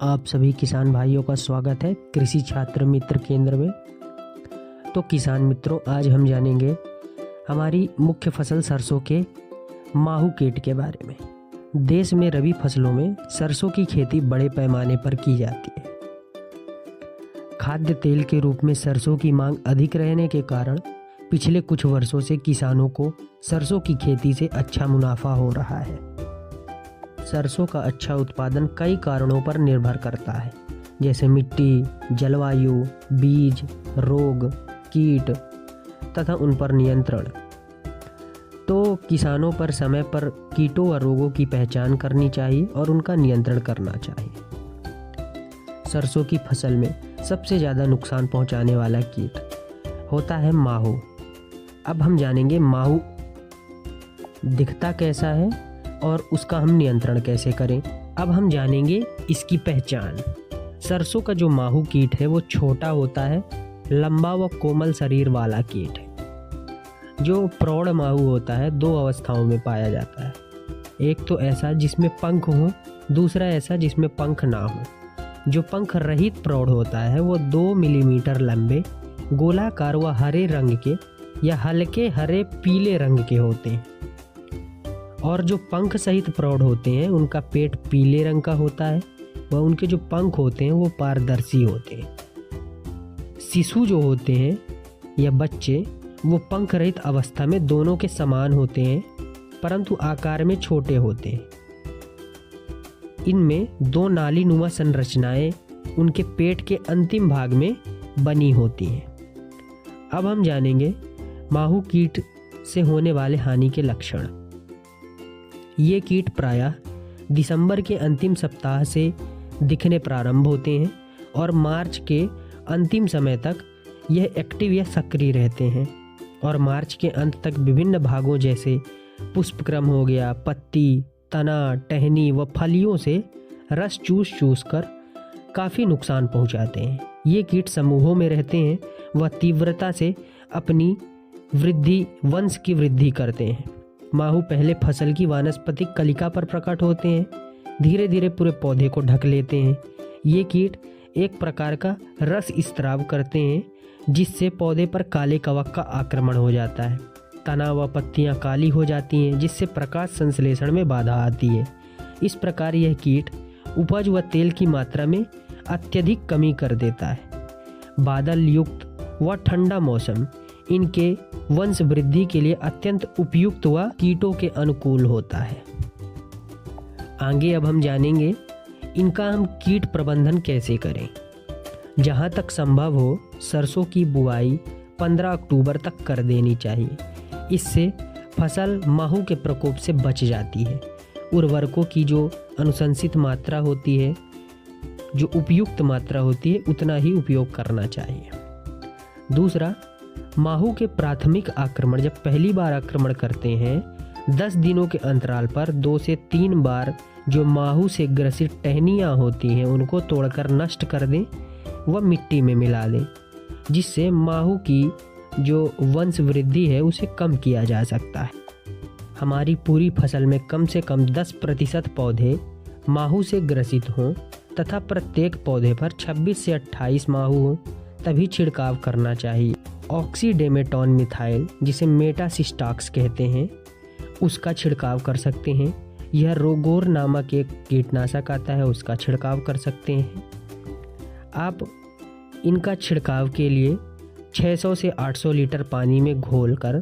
आप सभी किसान भाइयों का स्वागत है कृषि छात्र मित्र केंद्र में। तो किसान मित्रों, आज हम जानेंगे हमारी मुख्य फसल सरसों के माहू कीट के बारे में। देश में रबी फसलों में सरसों की खेती बड़े पैमाने पर की जाती है। खाद्य तेल के रूप में सरसों की मांग अधिक रहने के कारण पिछले कुछ वर्षों से किसानों को सरसों की खेती से अच्छा मुनाफा हो रहा है। सरसों का अच्छा उत्पादन कई कारणों पर निर्भर करता है, जैसे मिट्टी, जलवायु, बीज, रोग, कीट तथा उन पर नियंत्रण। तो किसानों पर समय पर कीटों व रोगों की पहचान करनी चाहिए और उनका नियंत्रण करना चाहिए। सरसों की फसल में सबसे ज़्यादा नुकसान पहुंचाने वाला कीट होता है माहू। अब हम जानेंगे माहू दिखता कैसा है और उसका हम नियंत्रण कैसे करें। अब हम जानेंगे इसकी पहचान। सरसों का जो माहू कीट है वो छोटा होता है, लंबा व कोमल शरीर वाला कीट है। जो प्रौढ़ माहू होता है दो अवस्थाओं में पाया जाता है। एक तो ऐसा जिसमें पंख हो, दूसरा ऐसा जिसमें पंख ना हो। जो पंख रहित प्रौढ़ होता है वो 2 मिलीमीटर लंबे, गोलाकार व हरे रंग के या हल्के हरे पीले रंग के होते हैं। और जो पंख सहित प्रौढ़ होते हैं उनका पेट पीले रंग का होता है व उनके जो पंख होते हैं वो पारदर्शी होते हैं। शिशु जो होते हैं या बच्चे वो पंख रहित अवस्था में दोनों के समान होते हैं, परंतु आकार में छोटे होते हैं। इनमें 2 नालीनुमा संरचनाएं उनके पेट के अंतिम भाग में बनी होती हैं। अब हम जानेंगे माहू कीट से होने वाले हानि के लक्षण। ये कीट प्रायः दिसंबर के अंतिम सप्ताह से दिखने प्रारंभ होते हैं और मार्च के अंतिम समय तक यह एक्टिव या सक्रिय रहते हैं और मार्च के अंत तक विभिन्न भागों जैसे पुष्पक्रम हो गया, पत्ती, तना, टहनी व फलियों से रस चूस कर काफ़ी नुकसान पहुंचाते हैं। ये कीट समूहों में रहते हैं व तीव्रता से अपनी वंश की वृद्धि करते हैं। माहू पहले फसल की वानस्पतिक कलिका पर प्रकट होते हैं, धीरे धीरे पूरे पौधे को ढक लेते हैं। ये कीट एक प्रकार का रस स्राव करते हैं जिससे पौधे पर काले कवक का आक्रमण हो जाता है। तना व पत्तियां काली हो जाती हैं जिससे प्रकाश संश्लेषण में बाधा आती है। इस प्रकार यह कीट उपज व तेल की मात्रा में अत्यधिक कमी कर देता है। बादल युक्त व ठंडा मौसम इनके वंश वृद्धि के लिए अत्यंत उपयुक्त व कीटों के अनुकूल होता है। आगे अब हम जानेंगे इनका हम कीट प्रबंधन कैसे करें। जहाँ तक संभव हो सरसों की बुआई 15 अक्टूबर तक कर देनी चाहिए। इससे फसल माहू के प्रकोप से बच जाती है। उर्वरकों की जो अनुशंसित मात्रा होती है, जो उपयुक्त मात्रा होती है, उतना ही उपयोग करना चाहिए। दूसरा, माहू के प्राथमिक आक्रमण जब पहली बार आक्रमण करते हैं 10 दिनों के अंतराल पर 2 से 3 बार जो माहू से ग्रसित टहनियाँ होती हैं उनको तोड़कर नष्ट कर दें व मिट्टी में मिला दें, जिससे माहू की जो वंश वृद्धि है उसे कम किया जा सकता है। हमारी पूरी फसल में कम से कम 10% पौधे माहू से ग्रसित हों तथा प्रत्येक पौधे पर 26 से 28 माहू हों, तभी छिड़काव करना चाहिए। ऑक्सीडेमेटॉन मिथाइल, जिसे मेटासिस्टाक्स कहते हैं, उसका छिड़काव कर सकते हैं। यह रोगोर नामक एक कीटनाशक आता है, उसका छिड़काव कर सकते हैं। आप इनका छिड़काव के लिए 600 से 800 लीटर पानी में घोलकर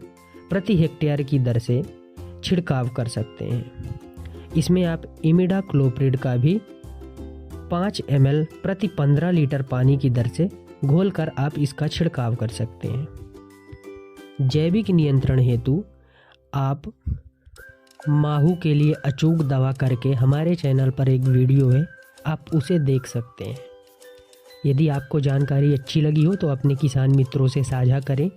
प्रति हेक्टेयर की दर से छिड़काव कर सकते हैं। इसमें आप इमिडाक्लोप्रिड का भी 5 ml प्रति 15 लीटर पानी की दर से घोलकर आप इसका छिड़काव कर सकते हैं। जैविक नियंत्रण हेतु आप माहू के लिए अचूक दवा करके हमारे चैनल पर एक वीडियो है, आप उसे देख सकते हैं। यदि आपको जानकारी अच्छी लगी हो तो अपने किसान मित्रों से साझा करें।